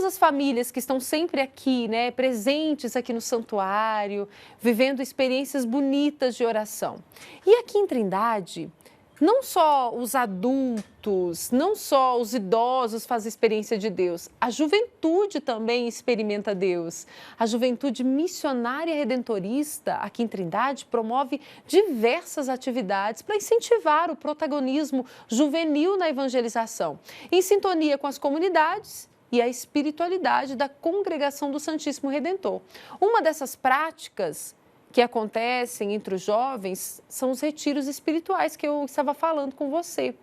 as famílias que estão sempre aqui, né, presentes aqui no santuário, vivendo experiências bonitas de oração. E aqui em Trindade, não só os adultos, não só os idosos fazem experiência de Deus, a juventude também experimenta Deus. A juventude missionária redentorista aqui em Trindade promove diversas atividades para incentivar o protagonismo juvenil na evangelização, em sintonia com as comunidades e a espiritualidade da Congregação do Santíssimo Redentor. Uma dessas práticas que acontecem entre os jovens são os retiros espirituais que eu estava falando com você.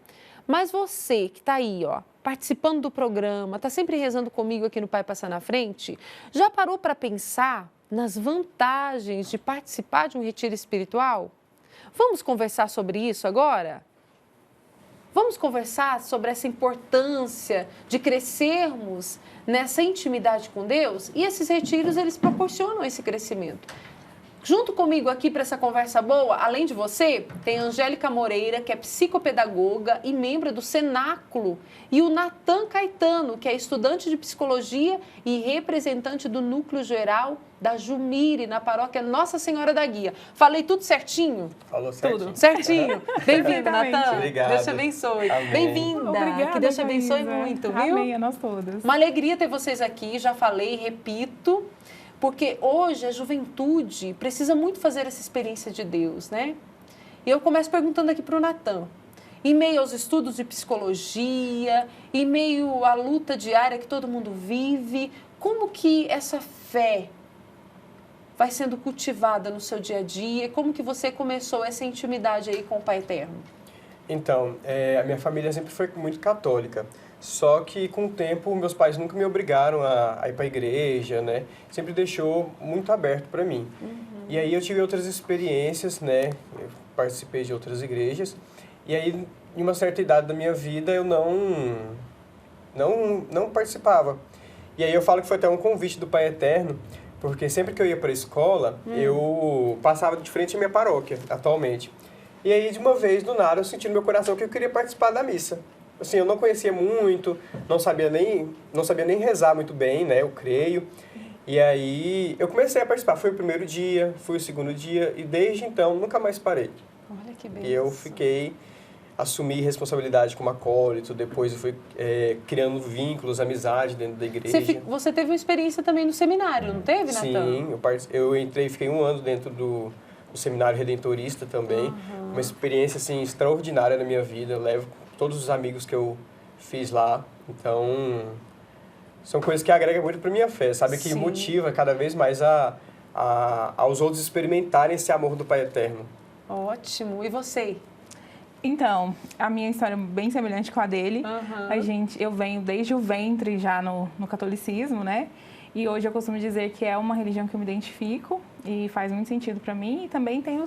Mas você que está aí, ó, participando do programa, está sempre rezando comigo aqui no Pai Passar na Frente, já parou para pensar nas vantagens de participar de um retiro espiritual? Vamos conversar sobre isso agora? Vamos conversar sobre essa importância de crescermos nessa intimidade com Deus? E esses retiros, eles proporcionam esse crescimento. Junto comigo aqui para essa conversa boa, além de você, tem a Angélica Moreira, que é psicopedagoga e membro do Cenáculo, e o Natan Caetano, que é estudante de psicologia e representante do Núcleo Geral da Jumire, na paróquia Nossa Senhora da Guia. Falei tudo certinho? Falou certinho. Tudo certinho. Bem-vindo, Natan. Obrigado. Deus te abençoe. Bem-vinda. Obrigada, Que Deus te abençoe Thaisa. muito, viu? Amém, a nós todos. Uma alegria ter vocês aqui, já falei, repito. Porque hoje a juventude precisa muito fazer essa experiência de Deus, né? E eu começo perguntando aqui para o Natan. Em meio aos estudos de psicologia, em meio à luta diária que todo mundo vive, como que essa fé vai sendo cultivada no seu dia a dia? Como que você começou essa intimidade aí com o Pai Eterno? Então, a minha família sempre foi muito católica. Só que, com o tempo, meus pais nunca me obrigaram a ir para a igreja, né? Sempre deixou muito aberto para mim. E aí eu tive outras experiências, né? Eu participei de outras igrejas. E aí, em uma certa idade da minha vida, eu não participava. E aí eu falo que foi até um convite do Pai Eterno, porque sempre que eu ia para a escola, eu passava de frente à minha paróquia, atualmente. E aí, de uma vez, do nada, eu senti no meu coração que eu queria participar da missa. Assim, eu não conhecia muito, não sabia nem rezar muito bem, né? Eu creio. E aí, eu comecei a participar. Foi o primeiro dia, foi o segundo dia, e desde então, nunca mais parei. Olha que beleza. E eu assumi responsabilidade como acólito, depois eu fui criando vínculos, amizade dentro da igreja. Você teve uma experiência também no seminário, não teve, Natan? Sim, eu entrei, fiquei 1 ano dentro do Seminário Redentorista também. Uma experiência, assim, extraordinária na minha vida. Eu levo todos os amigos que eu fiz lá. Então, são coisas que agregam muito para minha fé, sabe? Que motiva cada vez mais aos outros experimentarem esse amor do Pai Eterno. Ótimo. E você? Então, a minha história é bem semelhante com a dele. Eu venho desde o ventre já no catolicismo, né? E hoje eu costumo dizer que é uma religião que eu me identifico e faz muito sentido para mim. E também tem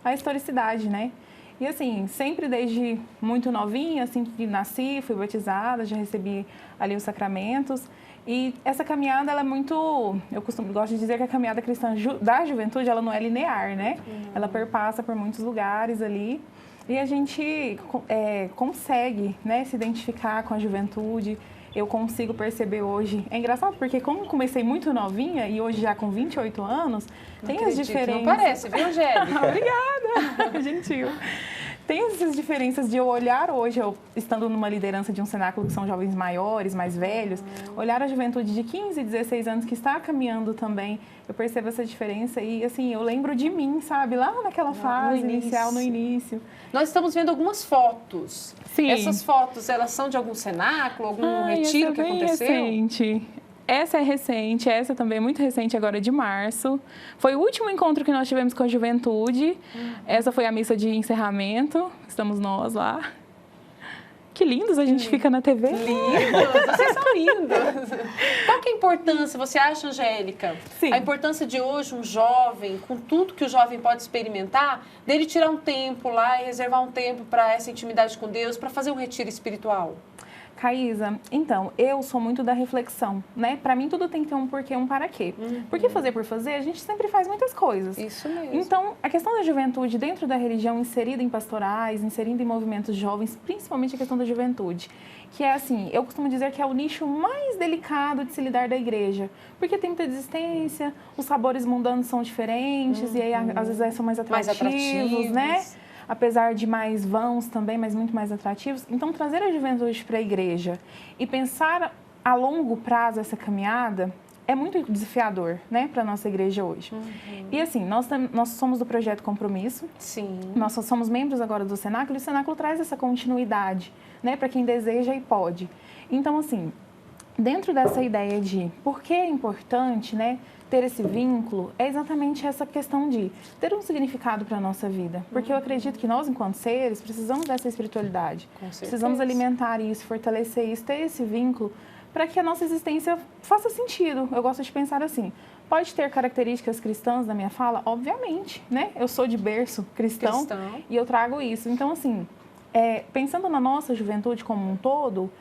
a historicidade, né? E assim, sempre desde muito novinha, assim que nasci, fui batizada, já recebi ali os sacramentos. E essa caminhada, ela é muito... gosto de dizer que a caminhada cristã da juventude, ela não é linear, né? Ela perpassa por muitos lugares ali. E a gente consegue, né, se identificar com a juventude. Eu consigo perceber hoje. É engraçado porque como comecei muito novinha e hoje já com 28 anos, tem as diferenças... Não parece, viu, Angélica? Obrigada, gentil. Tem essas diferenças de eu olhar hoje, eu estando numa liderança de um cenáculo que são jovens maiores, mais velhos, olhar a juventude de 15, 16 anos que está caminhando também, eu percebo essa diferença e, assim, eu lembro de mim, sabe? Lá naquela fase inicial, no início. Nós estamos vendo algumas fotos. Sim. Essas fotos, elas são de algum cenáculo, algum retiro que aconteceu? Recente. Essa é recente, essa também é muito recente, agora de março. Foi o último encontro que nós tivemos com a juventude. Essa foi a missa de encerramento, estamos nós lá. Que lindos a gente fica na TV. Lindos, vocês são lindos. Qual que é a importância, você acha, Angélica? Sim. A importância de hoje, um jovem, com tudo que o jovem pode experimentar, dele tirar um tempo lá e reservar um tempo para essa intimidade com Deus, para fazer um retiro espiritual? Caísa, então, eu sou muito da reflexão, né? Para mim, tudo tem que ter um porquê, um para quê. Porque fazer por fazer, a gente sempre faz muitas coisas. Isso mesmo. Então, a questão da juventude dentro da religião, inserida em pastorais, inserida em movimentos jovens, principalmente a questão da juventude, que é assim, eu costumo dizer que é o nicho mais delicado de se lidar da igreja, porque tem muita desistência, os sabores mundanos são diferentes, e aí às vezes são mais atrativos, né? Apesar de mais vãos também, mas muito mais atrativos. Então, trazer a juventude para a igreja e pensar a longo prazo essa caminhada é muito desafiador, né, para a nossa igreja hoje. E assim, nós somos do Projeto Compromisso. Sim. Nós somos membros agora do Cenáculo, e o Cenáculo traz essa continuidade, né, para quem deseja e pode. Então, assim, dentro dessa ideia de por que é importante, né, ter esse vínculo, é exatamente essa questão de ter um significado para a nossa vida. Porque eu acredito que nós, enquanto seres, precisamos dessa espiritualidade. Precisamos alimentar isso, fortalecer isso, ter esse vínculo para que a nossa existência faça sentido. Eu gosto de pensar assim, pode ter características cristãs na minha fala? Obviamente, né? Eu sou de berço cristão. E eu trago isso. Então, assim, pensando na nossa juventude como um todo,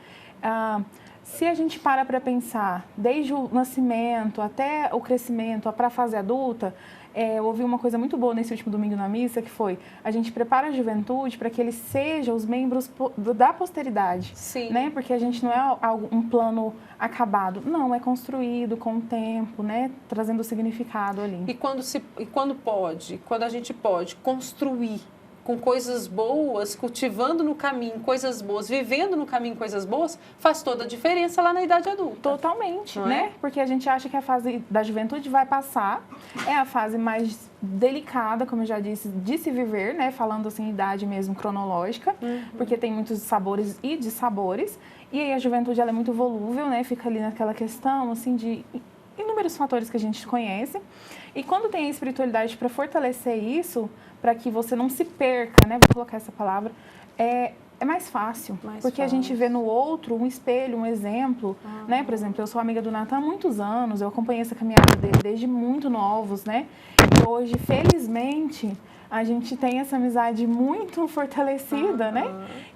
se a gente para pensar, desde o nascimento até o crescimento, para a fase adulta, eu ouvi uma coisa muito boa nesse último domingo na missa, que foi, a gente prepara a juventude para que eles sejam os membros da posteridade. Sim. Né? Porque a gente não é um plano acabado, não, é construído com o tempo, né? Trazendo o significado ali. E quando a gente pode construir com coisas boas, cultivando no caminho coisas boas, vivendo no caminho coisas boas, faz toda a diferença lá na idade adulta. Totalmente, né? Porque a gente acha que a fase da juventude vai passar, é a fase mais delicada, como eu já disse, de se viver, né? Falando assim, idade mesmo cronológica, porque tem muitos sabores e dissabores, e aí a juventude ela é muito volúvel, né? Fica ali naquela questão, assim, de inúmeros fatores que a gente conhece, e quando tem a espiritualidade para fortalecer isso, para que você não se perca, né? Vou colocar essa palavra, é mais fácil, porque a gente vê no outro um espelho, um exemplo, né? Por exemplo, eu sou amiga do Natan há muitos anos, eu acompanhei essa caminhada dele desde muito novos, né? E hoje, felizmente, a gente tem essa amizade muito fortalecida, né?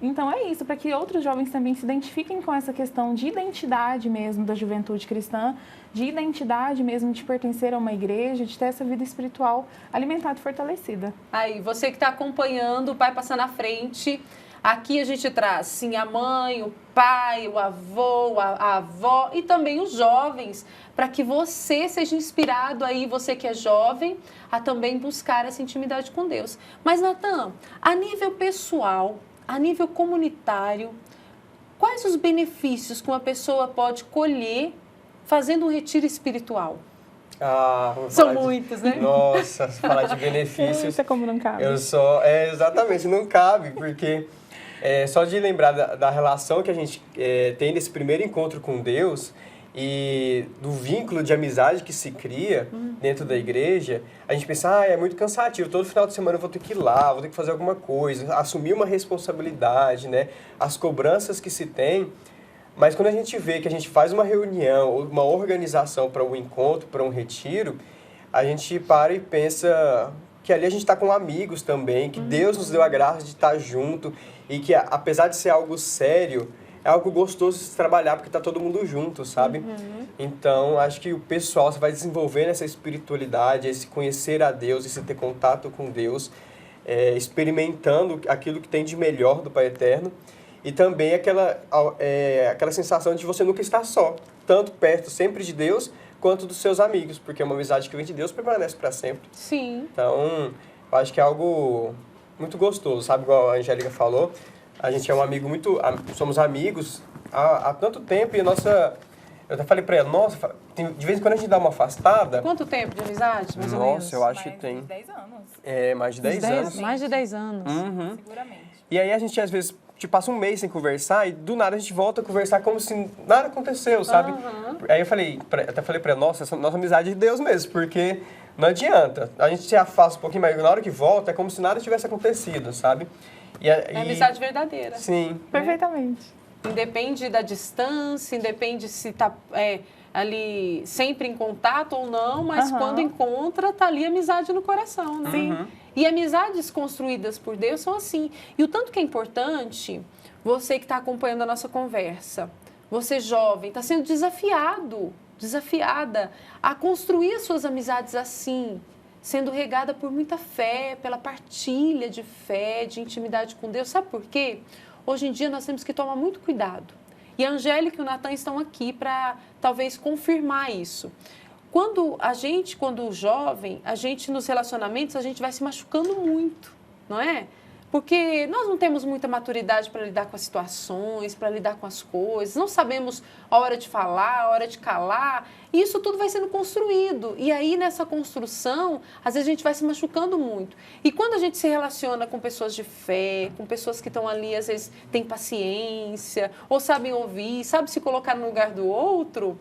Então é isso, para que outros jovens também se identifiquem com essa questão de identidade mesmo da juventude cristã, de identidade mesmo de pertencer a uma igreja, de ter essa vida espiritual alimentada e fortalecida. Aí, você que está acompanhando, o Pai Passar na Frente, aqui a gente traz, sim, a mãe, o pai, o avô, a avó e também os jovens, para que você seja inspirado aí, você que é jovem, a também buscar essa intimidade com Deus. Mas, Natan, a nível pessoal, a nível comunitário, quais os benefícios que uma pessoa pode colher fazendo um retiro espiritual? São muitos, né? Nossa, falar de benefícios... Isso é como não cabe. Exatamente, não cabe, porque... só de lembrar da relação que a gente tem nesse primeiro encontro com Deus e do vínculo de amizade que se cria dentro da igreja, a gente pensa, é muito cansativo, todo final de semana eu vou ter que ir lá, vou ter que fazer alguma coisa, assumir uma responsabilidade, né? As cobranças que se tem, mas quando a gente vê que a gente faz uma reunião, uma organização para um encontro, para um retiro, a gente para e pensa que ali a gente está com amigos também, que Deus nos deu a graça de estar junto e que, apesar de ser algo sério, é algo gostoso de se trabalhar porque está todo mundo junto, sabe? Então, acho que o pessoal você vai desenvolvendo essa espiritualidade, esse conhecer a Deus, esse ter contato com Deus, experimentando aquilo que tem de melhor do Pai Eterno e também aquela sensação de você nunca estar só, tanto perto sempre de Deus, quanto dos seus amigos, porque uma amizade que vem de Deus permanece para sempre. Sim. Então, eu acho que é algo muito gostoso, sabe? Igual a Angélica falou, a gente é um amigo somos amigos há tanto tempo e eu até falei para ela, nossa, de vez em quando a gente dá uma afastada. Quanto tempo de amizade, mais ou nossa, menos? eu acho que tem... Mais de 10 anos. Mais de 10 anos. Mais de 10 anos. Seguramente. E aí a gente, às vezes, passa um mês sem conversar e do nada a gente volta a conversar como se nada aconteceu, sabe? Aí eu até falei pra ela, nossa amizade é de Deus mesmo, porque não adianta. A gente se afasta um pouquinho, mas na hora que volta é como se nada tivesse acontecido, sabe? É amizade verdadeira. Sim. Perfeitamente. Independe da distância, independe se está ali sempre em contato ou não, mas quando encontra, tá ali amizade no coração, né? Sim. E amizades construídas por Deus são assim. E o tanto que é importante você que está acompanhando a nossa conversa, você jovem, está sendo desafiada a construir as suas amizades assim, sendo regada por muita fé, pela partilha de fé, de intimidade com Deus. Sabe por quê? Hoje em dia nós temos que tomar muito cuidado. E a Angélica e o Natan estão aqui para talvez confirmar isso. Quando jovem, a gente nos relacionamentos, a gente vai se machucando muito, não é? Porque nós não temos muita maturidade para lidar com as situações, para lidar com as coisas, não sabemos a hora de falar, a hora de calar, e isso tudo vai sendo construído. E aí, nessa construção, às vezes a gente vai se machucando muito. E quando a gente se relaciona com pessoas de fé, com pessoas que estão ali, às vezes têm paciência, ou sabem ouvir, sabem se colocar no lugar do outro,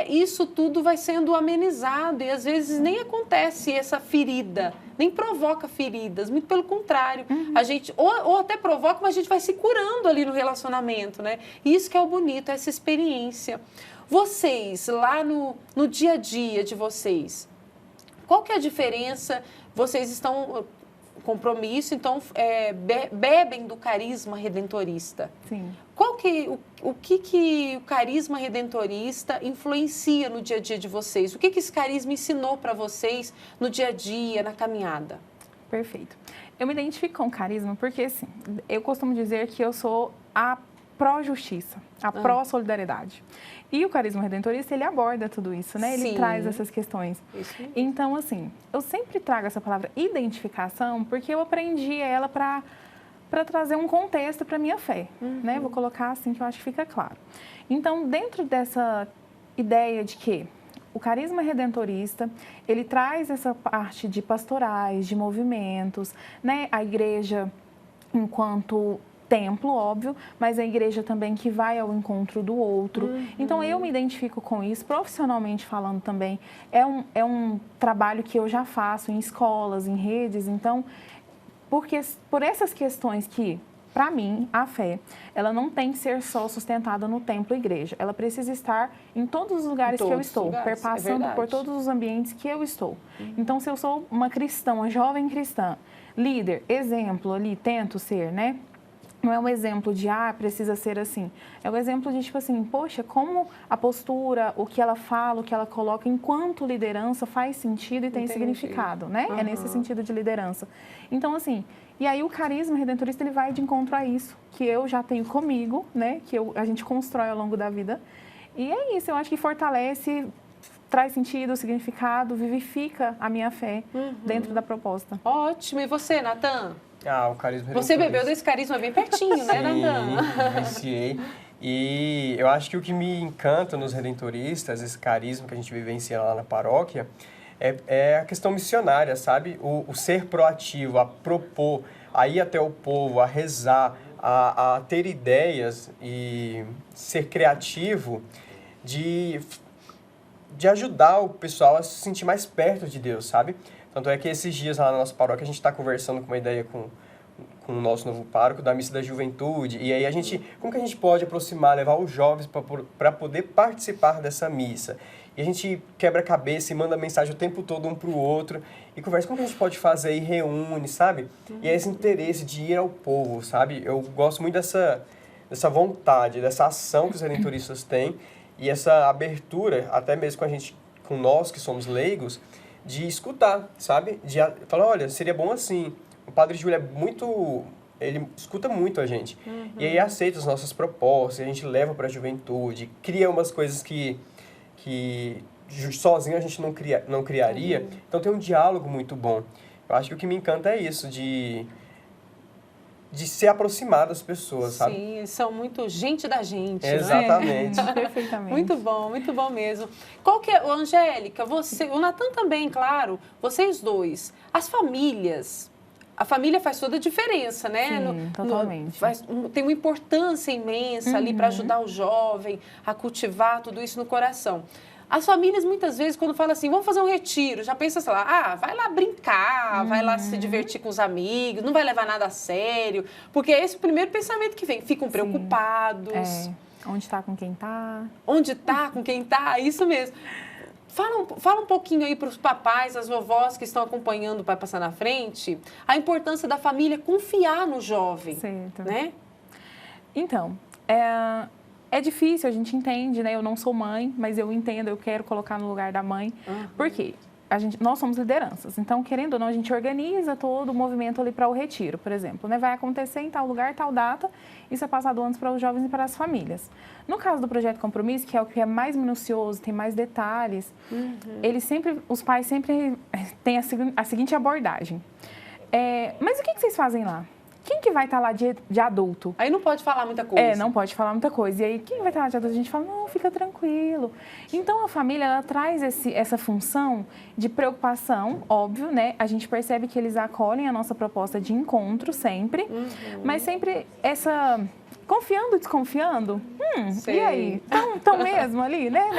isso tudo vai sendo amenizado e às vezes nem acontece essa ferida, nem provoca feridas, muito pelo contrário. A gente, ou até provoca, mas a gente vai se curando ali no relacionamento, né? Isso que é o bonito, essa experiência. Vocês, lá no dia a dia de vocês, qual que é a diferença? Vocês estão compromisso, então bebem do carisma redentorista. Sim. O que o carisma redentorista influencia no dia a dia de vocês? O que esse carisma ensinou para vocês no dia a dia, na caminhada? Perfeito. Eu me identifico com o carisma porque, assim, eu costumo dizer que eu sou a pró-justiça, a pró-solidariedade. E o carisma redentorista, ele aborda tudo isso, né? Ele traz essas questões. Isso. Então, assim, eu sempre trago essa palavra identificação porque eu aprendi ela para trazer um contexto para a minha fé, né? Vou colocar assim que eu acho que fica claro. Então, dentro dessa ideia de que o carisma redentorista, ele traz essa parte de pastorais, de movimentos, né? A igreja enquanto templo, óbvio, mas a igreja também que vai ao encontro do outro. Então, eu me identifico com isso, profissionalmente falando também. É um trabalho que eu já faço em escolas, em redes. Então, porque por essas questões que, para mim, a fé, ela não tem que ser só sustentada no templo e igreja. Ela precisa estar em todos os lugares que eu estou, perpassando por todos os ambientes que eu estou. Então, se eu sou uma cristã, uma jovem cristã, líder, exemplo ali, tento ser, né? Não é um exemplo de, precisa ser assim. É um exemplo de, tipo assim, poxa, como a postura, o que ela fala, o que ela coloca enquanto liderança faz sentido e tem significado, né? É nesse sentido de liderança. Então, assim, e aí o carisma redentorista, ele vai de encontro a isso, que eu já tenho comigo, né? Que a gente constrói ao longo da vida. E é isso, eu acho que fortalece, traz sentido, significado, vivifica a minha fé dentro da proposta. Ótimo. E você, Natan? O carisma redentorista. Você bebeu desse carisma bem pertinho, né, Natan? Viciei. E eu acho que o que me encanta nos redentoristas, esse carisma que a gente vivencia lá na paróquia, é a questão missionária, sabe? O ser proativo, a propor, a ir até o povo, a rezar, a ter ideias e ser criativo de ajudar o pessoal a se sentir mais perto de Deus, sabe? Tanto é que esses dias lá na nossa paróquia a gente está conversando com uma ideia com o nosso novo pároco da Missa da Juventude. E aí como que a gente pode aproximar, levar os jovens para poder participar dessa missa? E a gente quebra a cabeça e manda mensagem o tempo todo um para o outro e conversa como que a gente pode fazer e reúne, sabe? E é esse interesse de ir ao povo, sabe? Eu gosto muito dessa vontade, dessa ação que os redentoristas têm e essa abertura, até mesmo com nós que somos leigos, de escutar, sabe? De falar, olha, seria bom assim. O Padre Júlio ele escuta muito a gente. E aí aceita as nossas propostas, a gente leva para a juventude, cria umas coisas que sozinho a gente não criaria. Então tem um diálogo muito bom. Eu acho que o que me encanta é isso, de se aproximar das pessoas, sabe? Sim, são muito gente da gente, exatamente. Né? Perfeitamente. Muito bom mesmo. Qual que é, Angélica, o Natan também, claro, vocês dois, as famílias, a família faz toda a diferença, né? Sim, totalmente. Tem uma importância imensa ali para ajudar o jovem a cultivar tudo isso no coração. As famílias, muitas vezes, quando falam assim, vamos fazer um retiro, já pensa, sei lá, vai lá brincar, vai lá se divertir com os amigos, não vai levar nada a sério, porque é esse o primeiro pensamento que vem. Ficam preocupados. Onde está com quem está? Onde está com quem está, isso mesmo. Fala um pouquinho aí para os papais, as vovós que estão acompanhando o Pai Passar na Frente, a importância da família confiar no jovem, Certo. né? Então, é difícil, a gente entende, né? Eu não sou mãe, mas eu entendo, eu quero colocar no lugar da mãe. Por quê? Nós somos lideranças, então, querendo ou não, a gente organiza todo o movimento ali para o retiro, por exemplo, né? Vai acontecer em tal lugar, tal data, isso é passado antes para os jovens e para as famílias. No caso do Projeto Compromisso, que é o que é mais minucioso, tem mais detalhes, os pais sempre têm a seguinte abordagem. Mas o que vocês fazem lá? Quem que vai estar lá de adulto? Aí não pode falar muita coisa. Não pode falar muita coisa. E aí, quem vai estar lá de adulto? A gente fala, não, fica tranquilo. Então, a família, ela traz essa função de preocupação, óbvio, né? A gente percebe que eles acolhem a nossa proposta de encontro sempre, mas sempre confiando, desconfiando. E aí? Estão mesmo ali, né?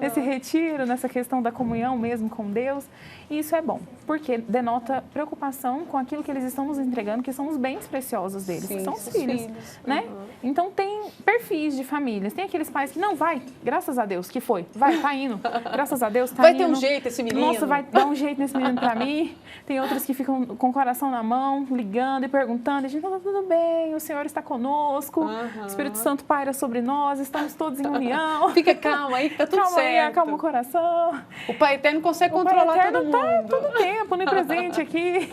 Nesse retiro, nessa questão da comunhão mesmo com Deus. E isso é bom, porque denota preocupação com aquilo que eles estão nos entregando, que são os bens preciosos deles, que são os filhos, né? Então, tem perfis de famílias. Tem aqueles pais que, não, vai, graças a Deus, que foi. Vai, tá indo. Graças a Deus, tá indo. Vai ter um jeito esse menino. Nossa, vai dar um jeito nesse menino pra mim. Tem outros que ficam com o coração na mão, ligando e perguntando. A gente fala, tudo bem, o Senhor está conosco. O Espírito Santo paira sobre nós, estamos todos em união. Fica calma aí que tá tudo certo. Calma aí, acalma o coração. O Pai Eterno consegue controlar todo mundo. Tá todo tempo, onipresente aqui.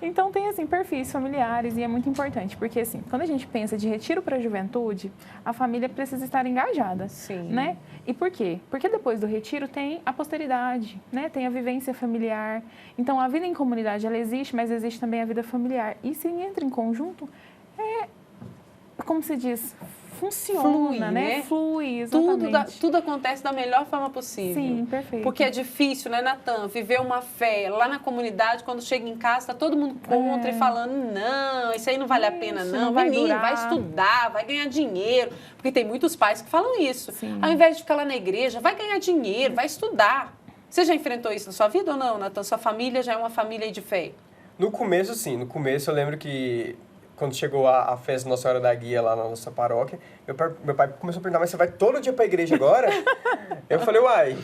Então, tem, assim, perfis familiares e é muito importante, porque, assim, quando a gente pensa de retiro para a juventude, a família precisa estar engajada, né? E por quê? Porque depois do retiro tem a posteridade, né? Tem a vivência familiar. Então, a vida em comunidade, ela existe, mas existe também a vida familiar. E se entra em conjunto, como se diz, funciona, flui, né? Flui, exatamente. Tudo acontece da melhor forma possível. Sim, perfeito. Porque é difícil, né, Natan? Viver uma fé lá na comunidade, quando chega em casa, tá todo mundo contra e falando, não, isso aí não vale a pena, não. Menino, vai estudar, vai ganhar dinheiro. Porque tem muitos pais que falam isso. Sim. Ao invés de ficar lá na igreja, vai ganhar dinheiro, vai estudar. Você já enfrentou isso na sua vida ou não, Natan? Sua família já é uma família de fé? No começo, sim. No começo, eu lembro que quando chegou a festa Nossa Senhora da Guia lá na nossa paróquia, meu pai começou a perguntar, mas você vai todo dia pra igreja agora? Eu falei, uai,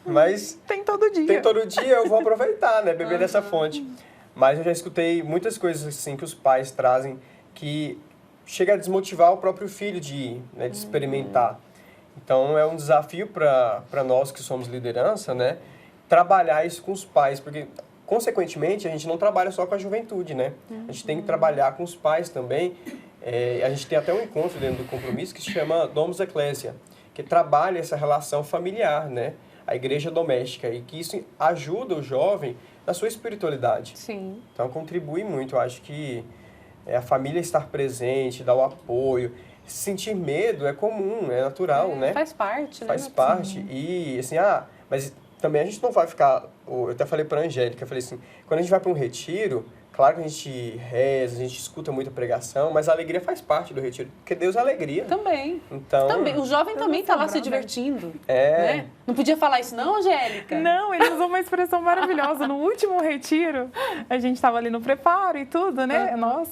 mas... Tem todo dia. Tem todo dia, eu vou aproveitar, né? Beber dessa fonte. Mas eu já escutei muitas coisas assim que os pais trazem que chega a desmotivar o próprio filho de ir, né? De experimentar. Então, é um desafio para nós que somos liderança, né? Trabalhar isso com os pais, porque... Consequentemente, a gente não trabalha só com a juventude, né? A gente tem que trabalhar com os pais também. A gente tem até um encontro dentro do compromisso que se chama Domus Ecclesia, que trabalha essa relação familiar, né? A igreja doméstica, e que isso ajuda o jovem na sua espiritualidade. Sim. Então, contribui muito. Eu acho que a família estar presente, dar o apoio. Sentir medo é comum, é natural, né? Faz parte, né? Faz parte. E, assim, mas... Também a gente não vai ficar... Eu até falei para a Angélica, eu falei assim, quando a gente vai para um retiro, claro que a gente reza, a gente escuta muita pregação, mas a alegria faz parte do retiro, porque Deus é alegria. Também. Então... Também. O jovem também está lá se divertindo. Né? Não podia falar isso não, Angélica? Não, ele usou uma expressão maravilhosa. No último retiro, a gente estava ali no preparo e tudo, né? Nós...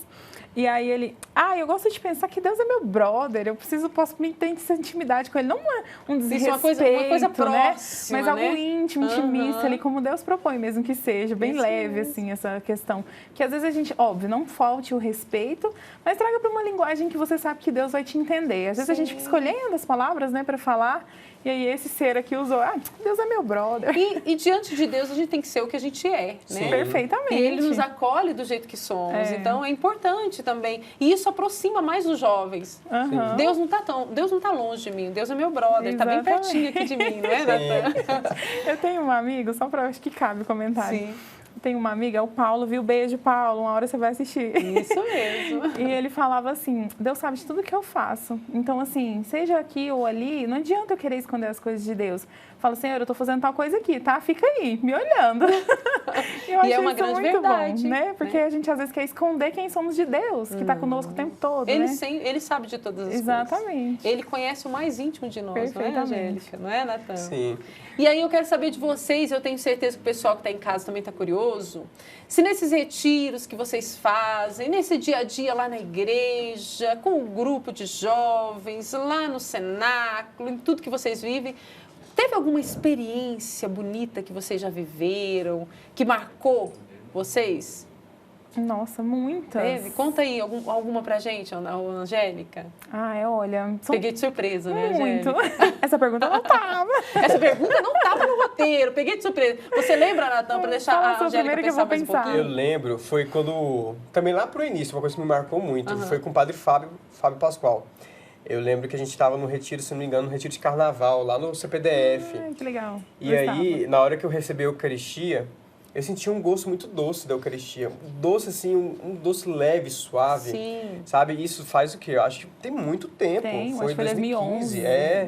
E aí ele, eu gosto de pensar que Deus é meu brother, posso ter essa intimidade com ele. Não um desrespeito, uma coisa próxima, né? Mas algo né? íntimo, intimista ali, como Deus propõe mesmo que seja, bem leve, assim, essa questão. Que às vezes a gente, óbvio, não falte o respeito, mas traga para uma linguagem que você sabe que Deus vai te entender. Às vezes a gente fica escolhendo as palavras, né, para falar, e aí esse ser aqui usou, Deus é meu brother. E diante de Deus a gente tem que ser o que a gente é, né? Perfeitamente. E Ele nos acolhe do jeito que somos, então é importante também. E isso aproxima mais os jovens. Deus não tá longe de mim, Deus é meu brother, está bem pertinho aqui de mim, não é, Natan? Eu tenho um amigo, só para acho que cabe o comentário. Sim. Tem uma amiga, o Paulo, viu? Beijo, Paulo, uma hora você vai assistir. Isso mesmo. E ele falava assim, Deus sabe de tudo que eu faço. Então, assim, seja aqui ou ali, não adianta eu querer esconder as coisas de Deus. Fala, Senhor, eu tô fazendo tal coisa aqui, tá? Fica aí, me olhando. E é uma grande verdade. Bom, né? Porque a gente às vezes quer esconder quem somos de Deus, que tá conosco o tempo todo, Ele sabe de todas as coisas. Exatamente. Ele conhece o mais íntimo de nós, não é, Angélica? Não é, Natan? Sim. E aí eu quero saber de vocês, eu tenho certeza que o pessoal que está em casa também está curioso, se nesses retiros que vocês fazem, nesse dia a dia lá na igreja, com o grupo de jovens, lá no cenáculo, em tudo que vocês vivem, teve alguma experiência bonita que vocês já viveram, que marcou vocês? Nossa, muitas. Teve? Conta aí alguma pra gente, Angélica. Olha... Peguei de surpresa, né, Muito. Angélica? Essa pergunta não tava. Essa pergunta não tava no roteiro. Peguei de surpresa. Você lembra, Natan, pra deixar a Angélica pensar mais um pouquinho? Eu lembro, foi quando... Também lá pro início, uma coisa que me marcou muito. Foi com o padre Fábio Pascoal. Eu lembro que a gente estava no retiro, se não me engano, no retiro de carnaval, lá no CPDF. Ai, que legal. E aí, na hora que eu recebi a Eucaristia, eu senti um gosto muito doce da Eucaristia. Um doce, assim, um doce leve, suave. Sim. Sabe? Isso faz o quê? Eu acho que tem muito tempo. Foi 2015.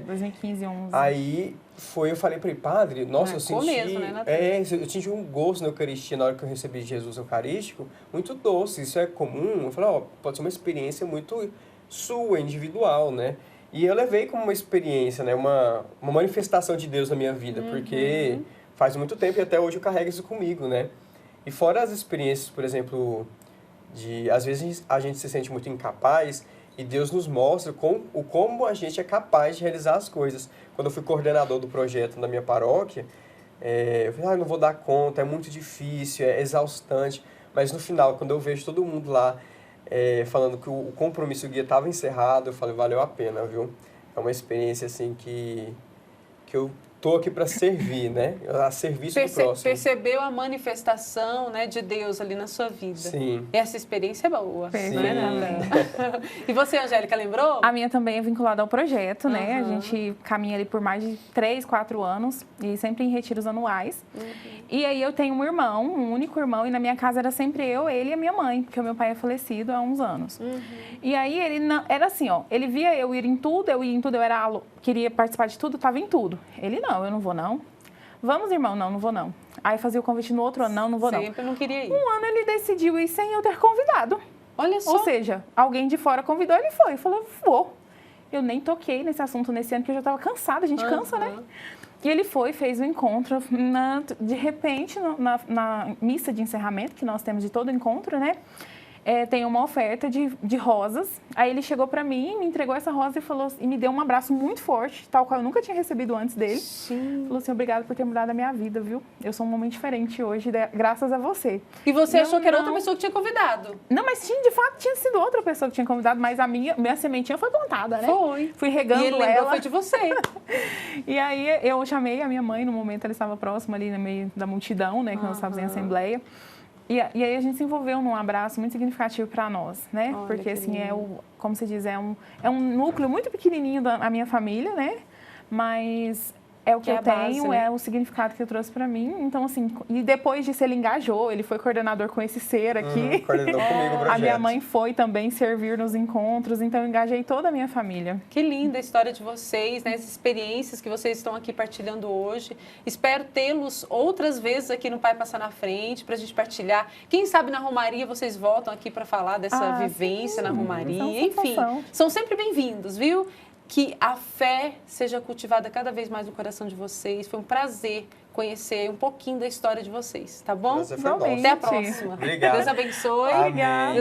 2015, 11. Aí, eu falei para ele, padre, nossa, eu senti... mesmo, né, Natan? Eu senti um gosto na Eucaristia na hora que eu recebi Jesus Eucarístico, muito doce. Isso é comum? Eu falei, pode ser uma experiência muito sua, individual, né? E eu levei como uma experiência, né? Uma manifestação de Deus na minha vida, porque faz muito tempo e até hoje eu carrego isso comigo, né? E fora as experiências, por exemplo, às vezes a gente se sente muito incapaz e Deus nos mostra como a gente é capaz de realizar as coisas. Quando eu fui coordenador do projeto na minha paróquia, eu falei, não vou dar conta, é muito difícil, é exaustante. Mas no final, quando eu vejo todo mundo lá falando que o compromisso guia estava encerrado, eu falei, valeu a pena, viu? É uma experiência, assim, que eu tô aqui para servir, né? A serviço do próximo. Percebeu a manifestação, né, de Deus ali na sua vida. Sim. Essa experiência é boa. Sim. Né? E você, Angélica, lembrou? A minha também é vinculada ao projeto, né? A gente caminha ali por mais de 3, 4 anos e sempre em retiros anuais. E aí eu tenho um irmão, um único irmão, e na minha casa era sempre eu, ele e a minha mãe, porque o meu pai é falecido há uns anos. E aí ele era assim, ele via eu ir em tudo, eu queria participar de tudo, estava em tudo. Ele não, eu não vou não. Vamos, irmão? Não vou não. Aí fazia o convite no outro ano, não vou não. Sempre não queria ir. Um ano ele decidiu ir sem eu ter convidado. Olha só. Ou seja, alguém de fora convidou, ele foi. Falou, vou. Eu nem toquei nesse assunto nesse ano, porque eu já estava cansada, a gente cansa, né? E ele foi, fez o encontro, de repente, na missa de encerramento, que nós temos de todo encontro, né? Tem uma oferta de rosas. Aí ele chegou pra mim, me entregou essa rosa e me deu um abraço muito forte, tal qual eu nunca tinha recebido antes dele. Sim. Falou assim, obrigada por ter mudado a minha vida, viu? Eu sou um momento diferente hoje, graças a você. E você achou que era outra pessoa que tinha convidado? Não, mas de fato tinha sido outra pessoa que tinha convidado, mas a minha sementinha foi plantada, né? Foi. Fui regando ela. E ele lembrou, ela. foi de você. E aí eu chamei a minha mãe, no momento ela estava próxima ali no meio da multidão, né? Que nós estávamos em assembleia. E aí a gente se envolveu num abraço muito significativo para nós, né? Olha, porque assim, lindo. como se diz, é um núcleo muito pequenininho da minha família, né? Mas é o que eu tenho, né? é o significado que eu trouxe para mim. Então, assim, e depois disso ele engajou, ele foi coordenador com esse ser aqui. Coordenou comigo o projeto. A minha mãe foi também servir nos encontros, então eu engajei toda a minha família. Que linda a história de vocês, né? As experiências que vocês estão aqui partilhando hoje. Espero tê-los outras vezes aqui no Pai Passar na Frente, para a gente partilhar. Quem sabe na Romaria vocês voltam aqui para falar dessa vivência na Romaria. Enfim, são sempre bem-vindos, viu? Que a fé seja cultivada cada vez mais no coração de vocês. Foi um prazer conhecer um pouquinho da história de vocês, tá bom? Prazer foi nosso. Até a próxima. Obrigado. Deus abençoe. Amém.